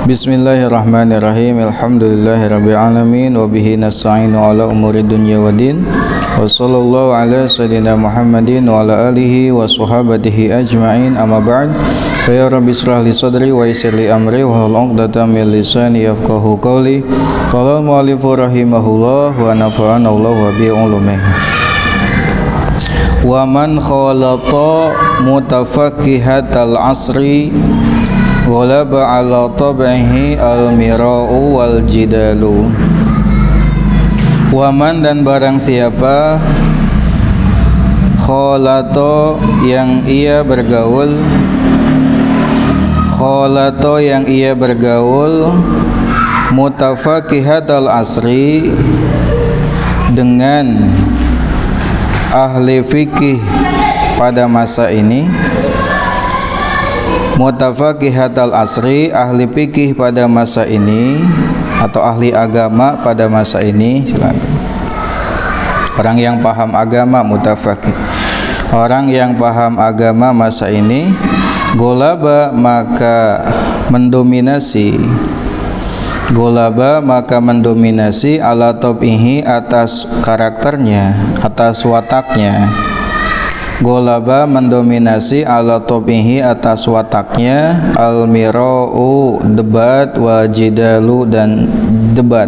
Bismillahirrahmanirrahim. Alhamdulillahirabbil alamin wa bihi nasta'inu ala umuri dunya waddin. Wa sallallahu ala sayyidina Muhammadin wa ala alihi wa sahbihi ajma'in. Amma ba'd. Fa ya rabbi israh li sadri wa yassir li amri wa hlul 'uqdatam min lisani yafqahu qawli. Qala al-mu'allifu rahimahullah wa nafa'ana Allah wa bi ulumihi. Wa man khalata mutafaqqihatal asri ghalaba ala tab'ihi al-mira'u wal jidalu. Waman dan barang siapa khalato yang ia bergaul, khalato yang ia bergaul mutafaqihatal asri dengan ahli fikih pada masa ini. Mutafaqihatal asri, ahli fikih pada masa ini atau ahli agama pada masa ini. Silakan. Orang yang paham agama, mutafaqih. Orang yang paham agama masa ini, golaba maka mendominasi. Golaba maka mendominasi ala tabihi atas karakternya, atas wataknya. Golaba mendominasi ala tobihi atas wataknya, al-mira'u debat, wa jidalu dan debat.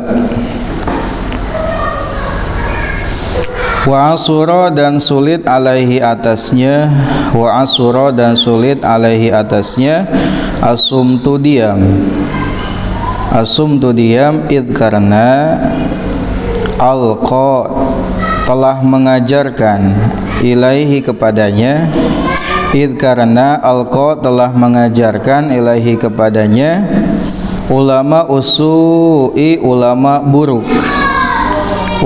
Wa asura dan sulit alaihi atasnya, wa asura dan sulit alaihi atasnya, asumtu diam. Asumtu diam id karena alqa telah mengajarkan ilaihi kepadanya, id karena alqa telah mengajarkan ilaihi kepadanya, ulama usu'i ulama buruk,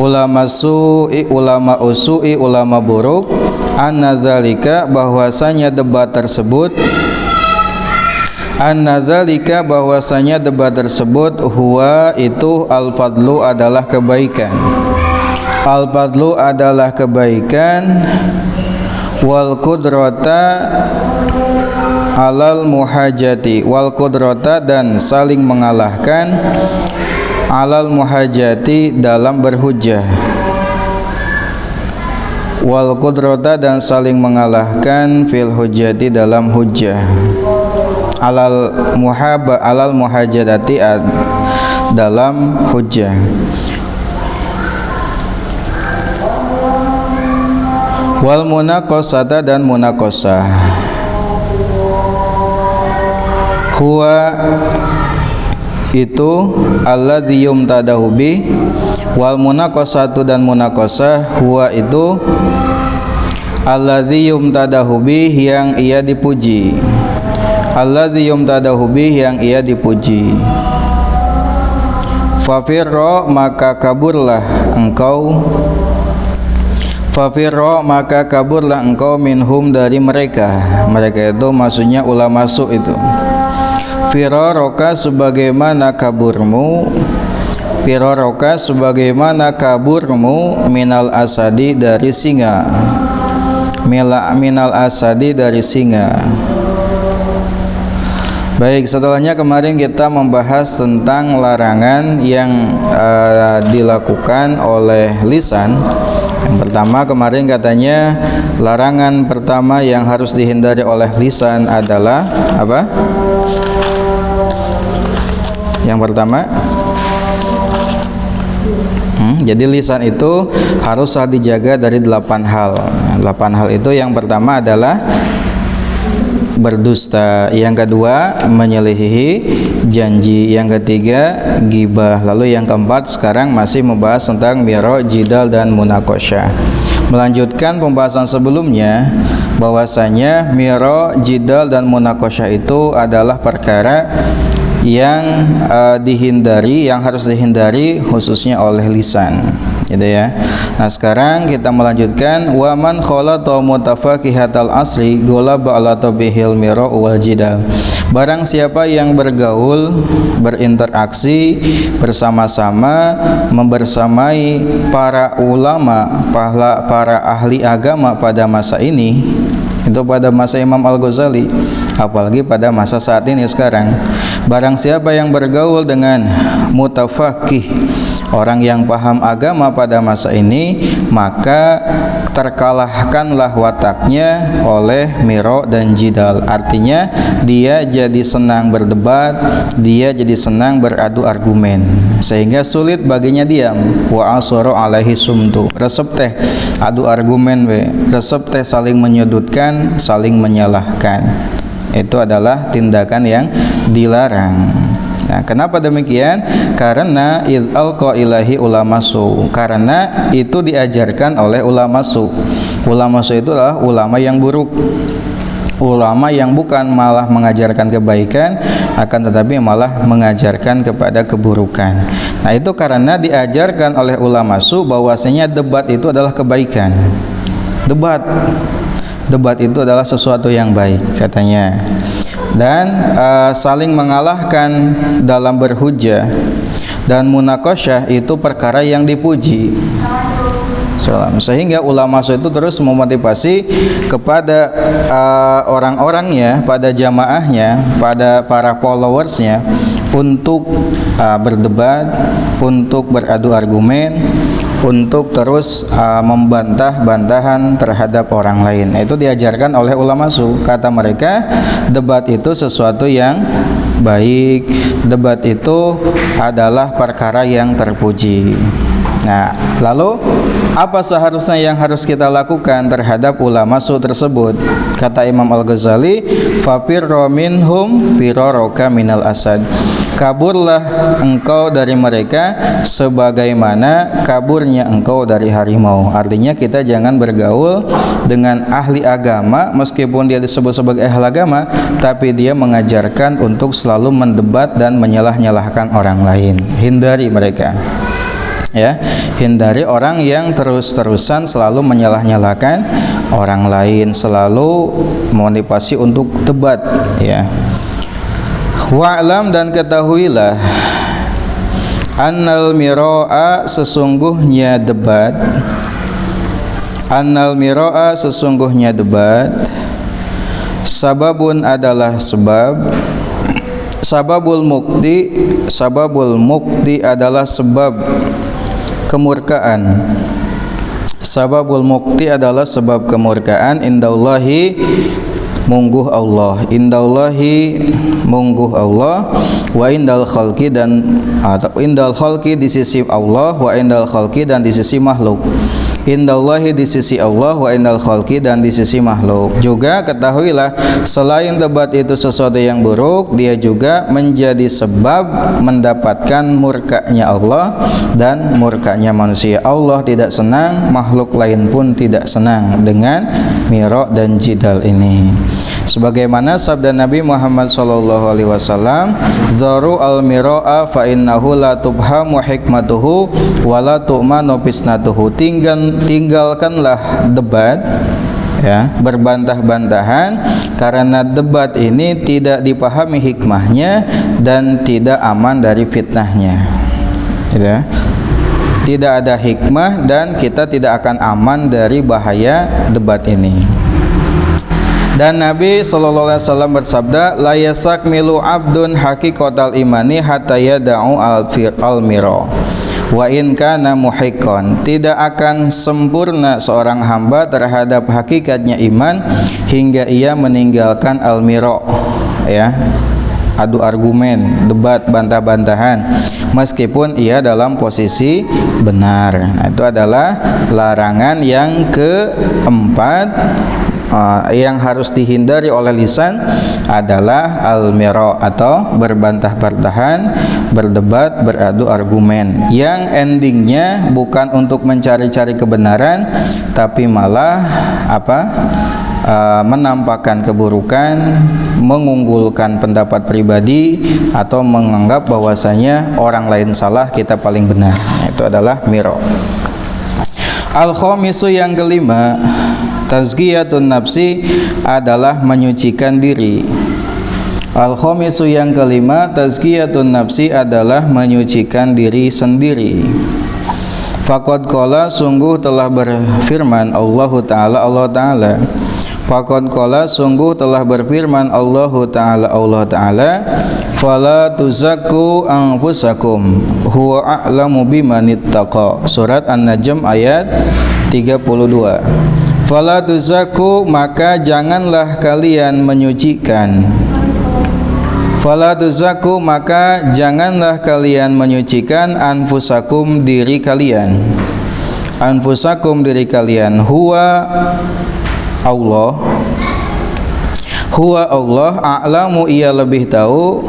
ulama su'i ulama usu'i ulama buruk, annadzalika bahwasanya debat tersebut, annadzalika bahwasanya debat tersebut, huwa itu al-fadlu adalah kebaikan. Al-fadlu adalah kebaikan, wal qudrata alal muhajati, wal qudrata dan saling mengalahkan, alal muhajati dalam berhujjah, wal qudrata dan saling mengalahkan fil hujjati dalam hujjah, alal muhajati dalam hujjah. Wal munaqasata dan munaqasah, huwa itu alladzi yumtadahu bi, wal munaqasatu dan munaqasah, huwa itu alladzi yumtadahu bi yang ia dipuji, alladzi yumtadahu bi yang ia dipuji. Fafirra maka kaburlah engkau, fafirra maka kaburlah engkau minhum dari mereka. Mereka itu maksudnya ulama su itu. Firaroka sebagaimana kaburmu, firaroka sebagaimana kaburmu, minal asadi dari singa, minal asadi dari singa. Baik, setelahnya kemarin kita membahas tentang larangan yang dilakukan oleh lisan. Yang pertama kemarin katanya larangan pertama yang harus dihindari oleh lisan adalah apa? Yang pertama, jadi lisan itu haruslah dijaga dari 8 hal. 8 hal itu yang pertama adalah berdusta, yang kedua menyelisihi janji, yang ketiga ghibah, lalu yang keempat sekarang masih membahas tentang mira, jidal dan munaqasyah. Melanjutkan pembahasan sebelumnya bahwasanya mira, jidal dan munaqasyah itu adalah perkara yang dihindari, yang harus dihindari khususnya oleh lisan, gitu ya. Nah, sekarang kita melanjutkan, wa man khalata mutafaqihatal asri ghalaba ala tabihil mira wal jidal. Barang siapa yang bergaul, berinteraksi bersama-sama, membersamai para ulama, para ahli agama pada masa ini, Itu pada masa Imam Al-Ghazali, apalagi pada masa saat ini sekarang. Barang siapa yang bergaul dengan mutafaqih, orang yang paham agama pada masa ini, maka terkalahkanlah wataknya oleh miro dan jidal. Artinya dia jadi senang berdebat, dia jadi senang beradu argumen, sehingga sulit baginya diam. Wa asoro alaihi sumtu, resep teh adu argumen we, resep teh saling menyudutkan, saling menyalahkan. Itu adalah tindakan yang dilarang. Nah, kenapa demikian? Karena alqa ilahi ulama su, karena itu diajarkan oleh ulama su. Ulama su itu adalah ulama yang buruk, ulama yang bukan malah mengajarkan kebaikan, akan tetapi malah mengajarkan kepada keburukan. Nah, itu karena diajarkan oleh ulama su bahwasanya debat itu adalah kebaikan. Debat itu adalah sesuatu yang baik katanya. Dan saling mengalahkan dalam berhujjah dan munakosyah itu perkara yang dipuji. Sehingga ulama itu terus memotivasi kepada orang-orangnya, pada jamaahnya, pada para followersnya untuk berdebat, untuk beradu argumen, untuk terus membantah-bantahan terhadap orang lain. Itu diajarkan oleh ulama su. Kata mereka, debat itu sesuatu yang baik, debat itu adalah perkara yang terpuji. Nah, lalu apa seharusnya yang harus kita lakukan terhadap ulama su tersebut? Kata Imam Al-Ghazali, fafirru minhum firaraka minal asad. Kaburlah engkau dari mereka sebagaimana kaburnya engkau dari harimau. Artinya kita jangan bergaul dengan ahli agama, meskipun dia disebut sebagai ahli agama, tapi dia mengajarkan untuk selalu mendebat dan menyalah-nyalahkan orang lain. Hindari mereka. Ya, hindari orang yang terus-terusan selalu menyalah-nyalahkan orang lain, selalu memotivasi untuk debat, ya. Wa'lam, dan ketahuilah, annal miro'a, sesungguhnya debat, annal miro'a, sesungguhnya debat, sababun adalah sebab, sababul mukti adalah sebab kemurkaan. Sababul mukti adalah sebab kemurkaan, indallahi, mungguh Allah, indallahi, mungguh Allah, wa indal khalqi, dan indal khalqi di sisi Allah, wa indal khalqi, dan di sisi makhluk. Indallahi di sisi Allah, wa indal khalqi, dan di sisi makhluk. Juga ketahuilah, selain debat itu sesuatu yang buruk, dia juga menjadi sebab mendapatkan murkanya Allah dan murkanya manusia. Allah tidak senang, makhluk lain pun tidak senang dengan miro dan jidal ini. Sebagaimana sabda Nabi Muhammad SAW, "Dharu al-mira'a fa innahu la tubhamu hikmatuhu wa la tu'manu fisnatuhu." Tinggalkanlah debat, ya, berbantah-bantahan, karena debat ini tidak dipahami hikmahnya dan tidak aman dari fitnahnya, ya. Tidak ada hikmah dan kita tidak akan aman dari bahaya debat ini. Dan Nabi SAW bersabda, la yasakmilu abdun haqiqatal imani hatta yada'u al-miro wa in kana muhiqqan. Tidak akan sempurna seorang hamba terhadap hakikatnya iman hingga ia meninggalkan al-miro, ya, adu argumen, debat, bantah-bantahan, meskipun ia dalam posisi benar. Nah, itu adalah larangan yang keempat. Yang harus dihindari oleh lisan adalah al-miro, atau berbantah-bantahan, berdebat, beradu argumen, yang endingnya bukan untuk mencari-cari kebenaran, tapi malah menampakkan keburukan, mengunggulkan pendapat pribadi, atau menganggap bahwasanya orang lain salah, kita paling benar. Itu adalah miro. Al-khamisu, yang kelima, tazkiyatun nafsi adalah menyucikan diri. Al-khamisu, yang kelima, tazkiyatun nafsi adalah menyucikan diri sendiri. Faqad qala, sungguh telah berfirman Allah Ta'ala, Faqad qala sungguh telah berfirman Allah Ta'ala fala tuzakku anfusakum huwa a'lamu bimanittaqa. Surat An-Najm ayat 32. Fala tuzakku, maka janganlah kalian menyucikan. Fala tuzakku, maka janganlah kalian menyucikan anfusakum, diri kalian. Anfusakum, diri kalian. Huwa Allah, huwa Allah, a'lamu, ia lebih tahu,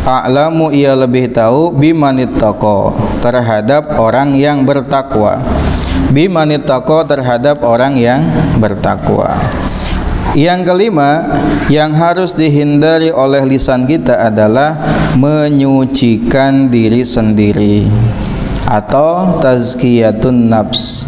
a'lamu, ia lebih tahu, bimanittaqa, terhadap orang yang bertakwa. Bimanittaqa, terhadap orang yang bertakwa. Yang kelima, yang harus dihindari oleh lisan kita adalah menyucikan diri sendiri atau tazkiyatun nafs,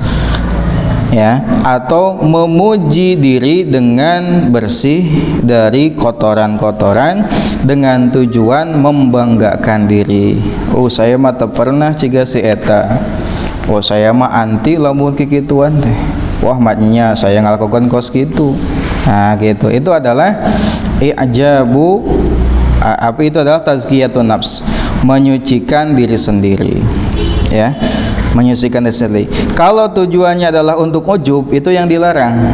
ya, atau memuji diri dengan bersih dari kotoran-kotoran dengan tujuan membanggakan diri. Oh, saya mah teu pernah ciga si eta. Oh, saya mah anti lamun kikituan teh. Wah, matnya saya ngalakukan kos gitu. Nah, gitu. Itu adalah i'jabu, apa itu adalah tazkiyatun nafs, menyucikan diri sendiri, ya, menyucikan diri sendiri. Kalau tujuannya adalah untuk ujub, itu yang dilarang,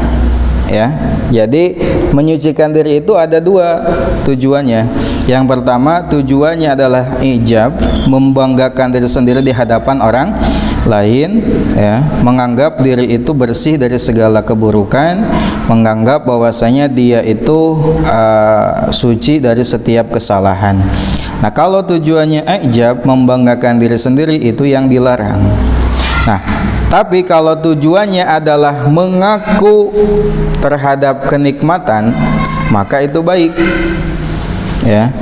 ya. Jadi menyucikan diri itu ada dua tujuannya. Yang pertama, tujuannya adalah ijab, membanggakan diri sendiri di hadapan orang lain, ya, menganggap diri itu bersih dari segala keburukan, menganggap bahwasanya dia itu suci dari setiap kesalahan. Nah, kalau tujuannya ijab, membanggakan diri sendiri, itu yang dilarang. Nah, tapi kalau tujuannya adalah mengaku terhadap kenikmatan, maka itu baik, ya,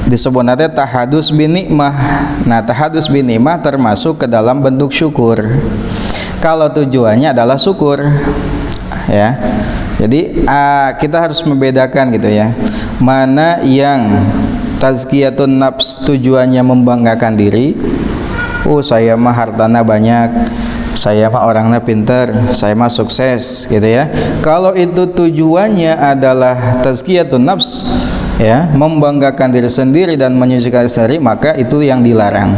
disebut nanti tahadus bin nikmah. Nah, tahadus bin nikmah termasuk ke dalam bentuk syukur kalau tujuannya adalah syukur, ya. Jadi kita harus membedakan gitu, ya, mana yang tazkiyatun nafs tujuannya membanggakan diri. Oh, saya mah hartana banyak, saya mah orangnya pinter, saya mah sukses, gitu, ya. Kalau itu tujuannya adalah tazkiyatun nafs, ya, membanggakan diri sendiri dan menyucikan diri sendiri, maka itu yang dilarang.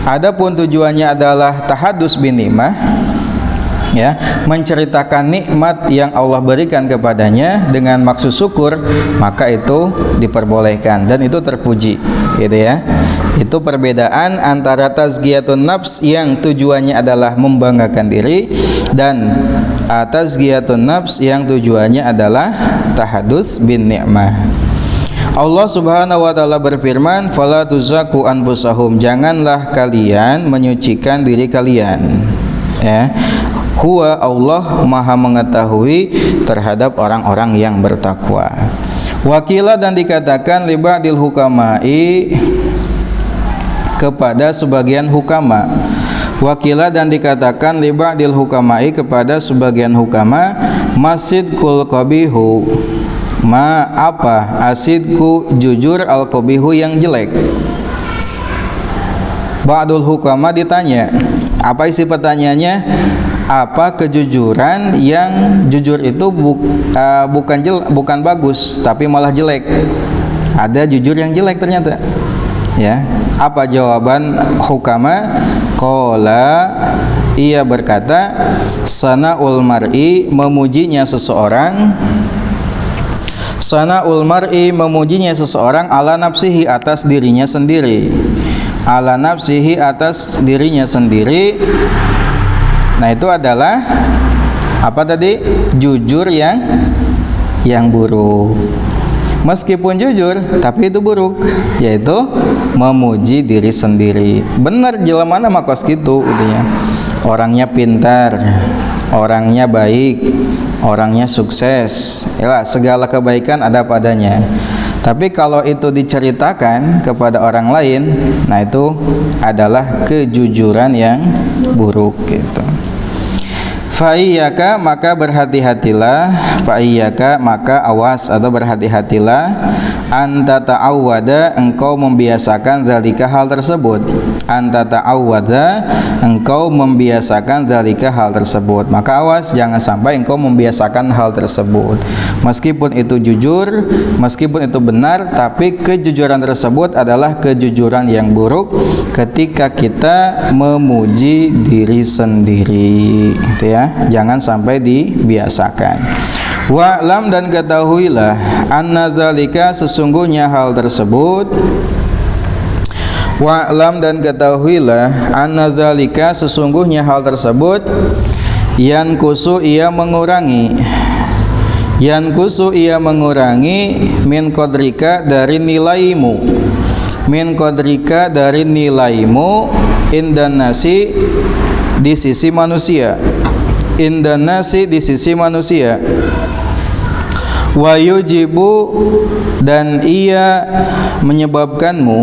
Adapun tujuannya adalah tahadus bin nikmah, ya, menceritakan nikmat yang Allah berikan kepadanya dengan maksud syukur, maka itu diperbolehkan dan itu terpuji, gitu, ya. Itu perbedaan antara tazkiyatun nafs yang tujuannya adalah membanggakan diri dan tazkiyatun nafs yang tujuannya adalah tahadus bin nikmah. Allah Subhanahu wa taala berfirman, "Fala tuzakku anfusahum," janganlah kalian menyucikan diri kalian, ya. Huwa Allah Maha mengetahui terhadap orang-orang yang bertakwa. Wakilah, dan dikatakan li ba'dil hukama'i, kepada sebagian hukama. Wakilah, dan dikatakan li ba'dil hukama'i, kepada sebagian hukama, masidkul qabihu, ma apa asidku jujur, al qabihu yang jelek. Ba'dul hukama ditanya, apa isi pertanyaannya? Apa kejujuran yang jujur itu bukan bagus tapi malah jelek? Ada jujur yang jelek ternyata, ya. Apa jawaban hukama? Qala, ia berkata, sana'ul mar'i, memujinya seseorang, sana'ul mar'i, memujinya seseorang, ala nafsihi, atas dirinya sendiri, ala nafsihi, atas dirinya sendiri. Nah, itu adalah apa tadi? Jujur yang buruk. Meskipun jujur, tapi itu buruk, yaitu memuji diri sendiri. Benar jelema mah kos kitu udinya. Orangnya pintar, orangnya baik, orangnya sukses. Yalah, segala kebaikan ada padanya. Tapi kalau itu diceritakan kepada orang lain, nah itu adalah kejujuran yang buruk, gitu. Fa'iyyaka, maka berhati-hatilah, fa'iyyaka, maka awas atau berhati-hatilah, anta ta'awwada engkau membiasakan zalika hal tersebut, anta ta'awwada engkau membiasakan zalika hal tersebut. Maka awas jangan sampai engkau membiasakan hal tersebut, meskipun itu jujur, meskipun itu benar, tapi kejujuran tersebut adalah kejujuran yang buruk ketika kita memuji diri sendiri, itu ya, jangan sampai dibiasakan. Wa'lam dan ketahuilah anna zalika sesungguhnya hal tersebut, wa'lam dan ketahuilah anna zalika sesungguhnya hal tersebut yankusu ia mengurangi, yankusu ia mengurangi min qadrika dari nilaimu, min qadrika dari nilaimu indan nasi di sisi manusia, indan nasi di sisi manusia. Wa yujibu dan ia menyebabkanmu,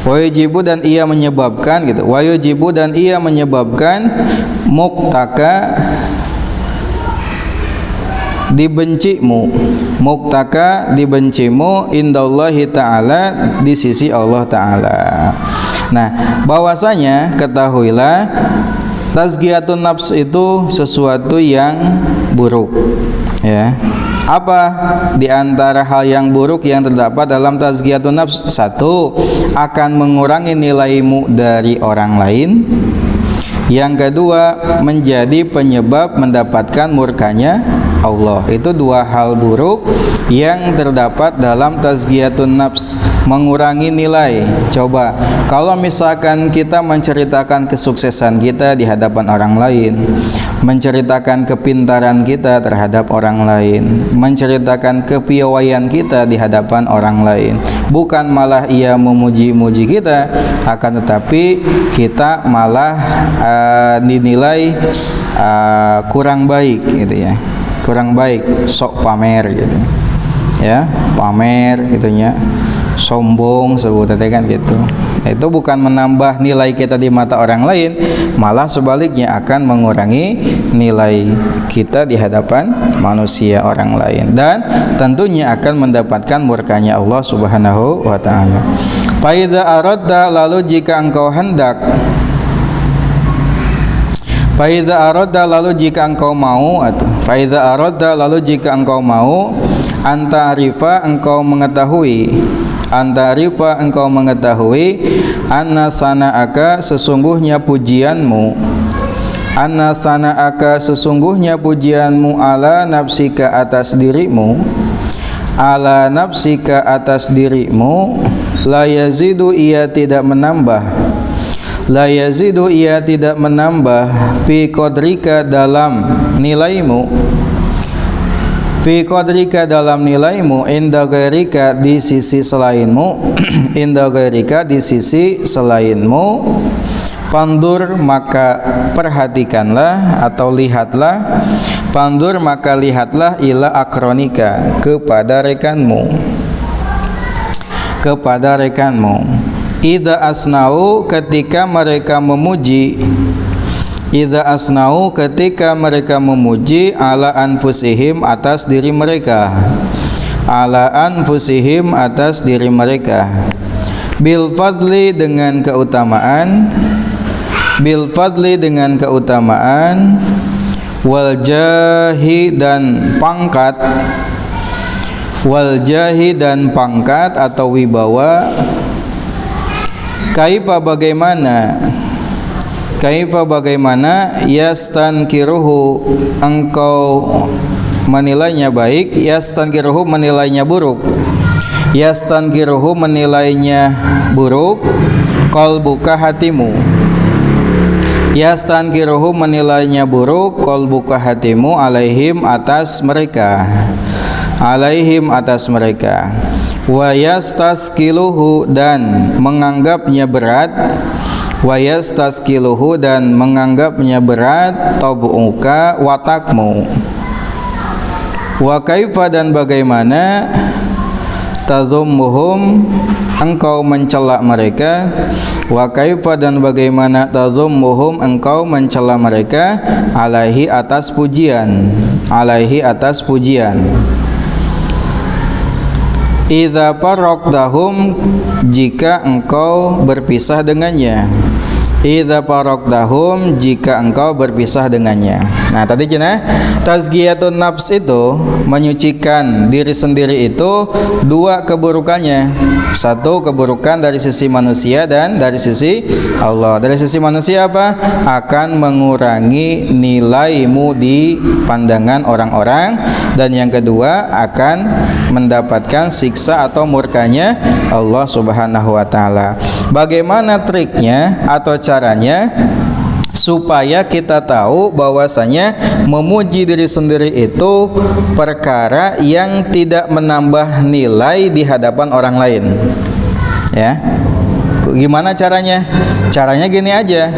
wa yujibu dan ia menyebabkan gitu, wa yujibu dan ia menyebabkan muktaka dibencimu, muktaka dibencimu indallahi ta'ala di sisi Allah ta'ala. Nah, bahwasanya ketahuilah tazkiyatun nafs itu sesuatu yang buruk, ya. Apa di antara hal yang buruk yang terdapat dalam tazkiyatun nafs? Satu, akan mengurangi nilaimu dari orang lain. Yang kedua, menjadi penyebab mendapatkan murkanya Allah. Itu dua hal buruk yang terdapat dalam tazkiyatun nafs, mengurangi nilai. Coba kalau misalkan kita menceritakan kesuksesan kita di hadapan orang lain, menceritakan kepintaran kita terhadap orang lain, menceritakan kepiawaian kita di hadapan orang lain, bukan malah ia memuji-muji kita, akan tetapi kita malah dinilai kurang baik gitu ya, kurang baik, sok pamer gitu ya, pamer gitunya, sombong sebutnya kan gitu. Itu bukan menambah nilai kita di mata orang lain, malah sebaliknya akan mengurangi nilai kita di hadapan manusia orang lain, dan tentunya akan mendapatkan murkanya Allah Subhanahu wa ta'ala. Faidza aradda lalu jika engkau hendak, faidza aradda lalu jika engkau mau, atau faidza aradda lalu jika engkau mau, anta arifa engkau mengetahui, anta arifa engkau mengetahui, anna sana'aka sesungguhnya pujianmu, anna sana'aka sesungguhnya pujianmu ala nafsika atas dirimu, ala nafsika atas dirimu, la yazidu ia tidak menambah, la yazidu ia tidak menambah, fi qadrika dalam nilaimu, fi qadrika dalam nilaimu, inda ghairika di sisi selainmu, inda ghairika di sisi selainmu. Pandur maka perhatikanlah atau lihatlah, pandur maka lihatlah ila akronika kepada rekanmu, kepada rekanmu. Idza asnau ketika mereka memuji, idza asnau ketika mereka memuji, ala anfusihim atas diri mereka, ala anfusihim atas diri mereka, bil fadli dengan keutamaan, bil fadli dengan keutamaan, wal jahi dan pangkat, wal jahi dan pangkat atau wibawa. Kaifa bagaimana, kaifa bagaimana, yastankiruhu engkau menilainya baik, yastankiruhu menilainya buruk, yastankiruhu menilainya buruk, qalbuka hatimu, yastankiruhu menilainya buruk, qalbuka hatimu, alaihim atas mereka, alaihim atas mereka. Wa yastaskiluhu dan menganggapnya berat, wa yastaskiluhu dan menganggapnya berat, tabu'uka watakmu. Wa kaifa dan bagaimana, tazummuhum engkau mencela mereka, wa kaifa dan bagaimana, tazummuhum engkau mencela mereka, alaihi atas pujian, alaihi atas pujian. idza faraqtahum, jika engkau berpisah dengannya. Idza faraqtahum, jika engkau berpisah dengannya. Nah, tadi cenah tazkiyatun nafs itu menyucikan diri sendiri itu dua keburukannya. Satu keburukan dari sisi manusia dan dari sisi Allah. Dari sisi manusia apa? Akan mengurangi nilaimu di pandangan orang-orang, dan yang kedua akan mendapatkan siksa atau murkanya Allah Subhanahu wa taala. Bagaimana triknya atau caranya supaya kita tahu bahwasanya memuji diri sendiri itu perkara yang tidak menambah nilai di hadapan orang lain? Ya. Gimana caranya? Caranya gini aja.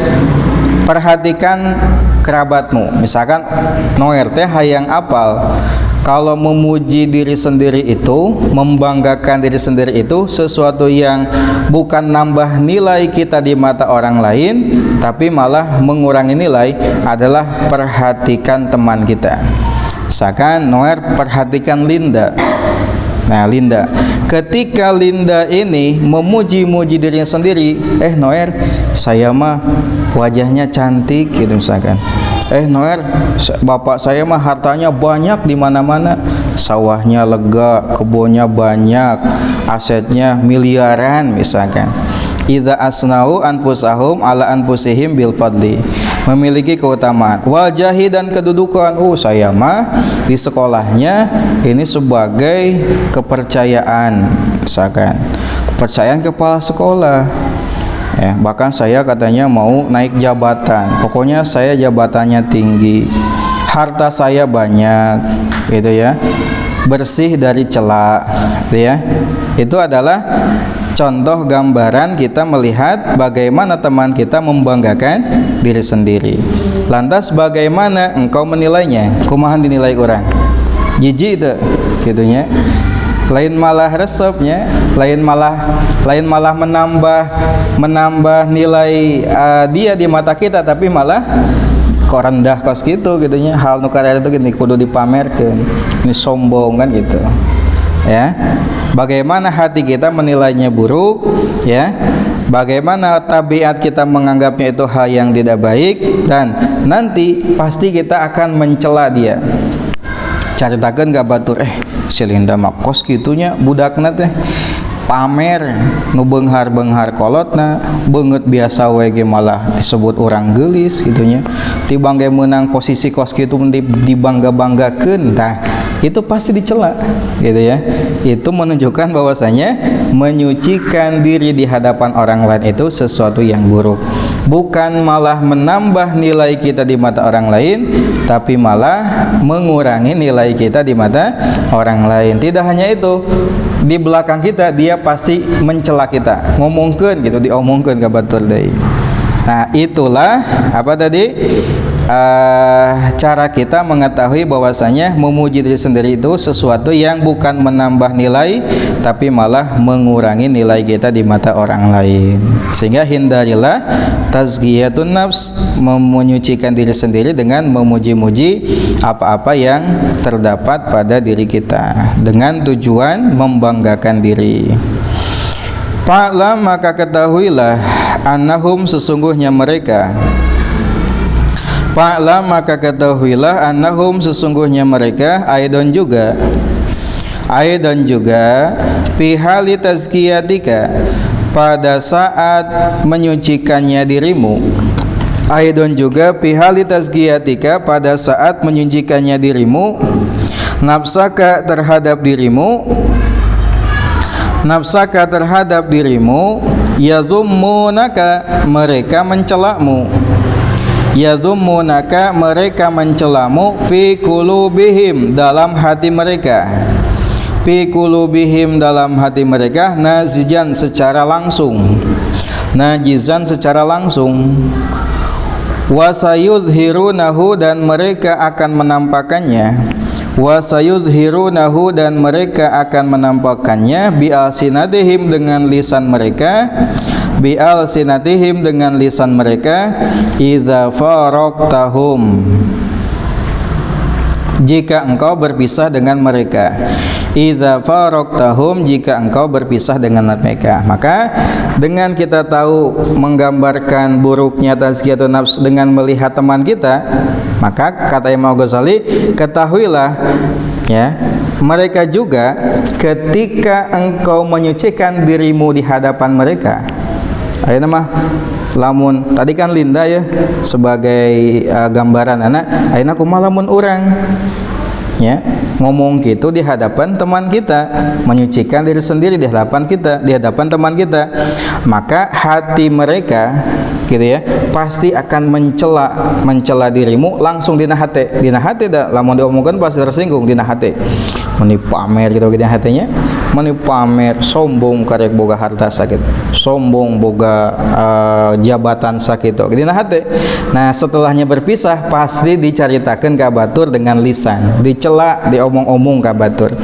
Perhatikan kerabatmu. Misalkan noer teh hayang apal. Kalau memuji diri sendiri itu, membanggakan diri sendiri itu sesuatu yang bukan nambah nilai kita di mata orang lain, tapi malah mengurangi nilai, adalah perhatikan teman kita. Misalkan Noer perhatikan Linda. Nah, Linda, ketika Linda ini memuji-muji dirinya sendiri, Noer, saya mah wajahnya cantik gitu misalkan. Noer, bapak saya mah hartanya banyak di mana-mana, sawahnya lega, kebunnya banyak, asetnya miliaran misalkan. Idza asnau anfusahum ala anfusihim bil fadli, memiliki keutamaan. Wal jahi, dan kedudukan, saya mah di sekolahnya ini sebagai kepercayaan misalkan, kepercayaan kepala sekolah. Bahkan saya katanya mau naik jabatan, pokoknya saya jabatannya tinggi, harta saya banyak, gitu ya, bersih dari cela, gitu ya. Itu adalah contoh gambaran kita melihat bagaimana teman kita membanggakan diri sendiri. Lantas bagaimana engkau menilainya? Kumahan dinilai orang? Jijik itu, gitunya. Lain malah resepnya, lain malah menambah nilai dia di mata kita, tapi malah kok rendah kos gitunya. Hal nu karya itu gini kudu dipamerkan, ini sombong kan gitu ya. Bagaimana hati kita menilainya buruk ya, bagaimana tabiat kita menganggapnya itu hal yang tidak baik, dan nanti pasti kita akan mencela dia. Caritakeun ka batur, si Linda mah kos gitunya budakna teh pamer nu beunghar-beunghar kolotna, beungeut biasa we ge malah disebut orang geulis gitunya. Tibang ge meunang posisi kos kitu dibangga-banggakeun, tah itu pasti dicela gitu ya. Itu menunjukkan bahwasanya menyucikan diri di hadapan orang lain itu sesuatu yang buruk, bukan malah menambah nilai kita di mata orang lain, tapi malah mengurangi nilai kita di mata orang lain. Tidak hanya itu, di belakang kita dia pasti mencela kita, ngomongkeun gitu, diomongkeun ka batur deui. Nah, itulah apa tadi? Cara kita mengetahui bahwasanya memuji diri sendiri itu sesuatu yang bukan menambah nilai, tapi malah mengurangi nilai kita di mata orang lain. Sehingga hindarilah tazkiyatun nafs, menyucikan diri sendiri dengan memuji-muji apa-apa yang terdapat pada diri kita dengan tujuan membanggakan diri. Fa'lam, maka ketahuilah, annahum, sesungguhnya mereka. Fa'lam, maka ketahuilah, annahum, sesungguhnya mereka, aidon juga pihali tazkiyatika, pada saat menyucikannya dirimu. Aidon juga pihali tazkiyatika, pada saat menyucikannya dirimu. Nafsaka terhadap dirimu, yazummunaka, mereka mencelamu. Yazummunaka, mereka mencelamu, fi qulubihim, dalam hati mereka. Fi qulubihim, dalam hati mereka, nazijan, secara langsung. Najizan, secara langsung. Wasayudhirunahu, dan mereka akan menampakkannya. Wasayudhirunahu, dan mereka akan menampakkannya, bi'alsinatihim, dengan lisan mereka. Bi'alsinatihim, dengan lisan mereka. Idza faraqtahum, jika engkau berpisah dengan mereka. Idza faraqtahum, jika engkau berpisah dengan mereka. Maka dengan kita tahu menggambarkan buruknya tazkiyatun nafs dengan melihat teman kita, maka kata Imam Ghazali, ketahuilah ya, mereka juga ketika engkau menyucikan dirimu di hadapan mereka. Ayeuna mah lamun tadi kan Linda ya sebagai gambaran anak, ayeuna kumaha lamun urang ya ngomong gitu di hadapan teman kita, menyucikan diri sendiri di hadapan kita, di hadapan teman kita, maka hati mereka gitu ya pasti akan mencela dirimu langsung dina hate dah, lamun diomongkan pasti tersinggung dina hate, meni pamer gitu dina hatenya, meni pamer sombong karek boga harta sakit, sombong boga jabatan sakit dina hate. Nah setelahnya berpisah pasti dicaritakeun ka batur dengan lisan, dicela, diomong-omong ka batur.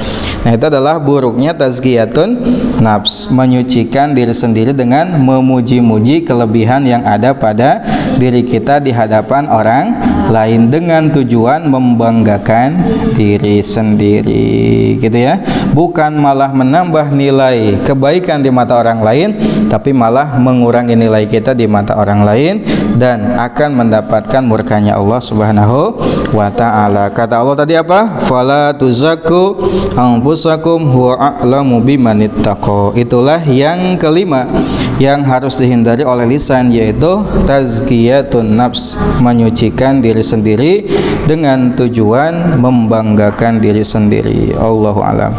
Nah itu adalah buruknya tazkiyatun nafs, menyucikan diri sendiri dengan memuji-muji kelebihan yang ada pada diri kita di hadapan orang lain dengan tujuan membanggakan diri sendiri gitu ya, bukan malah menambah nilai kebaikan di mata orang lain, tapi malah mengurangi nilai kita di mata orang lain dan akan mendapatkan murkanya Allah Subhanahu wa ta'ala. Kata Allah tadi apa? Fala tuzakku anfusakum huwa a'lamu bimanittaqo. Itulah yang kelima yang harus dihindari oleh lisan, yaitu tazkiyatun nafs, menyucikan diri sendiri dengan tujuan membanggakan diri sendiri. Allahu a'lam.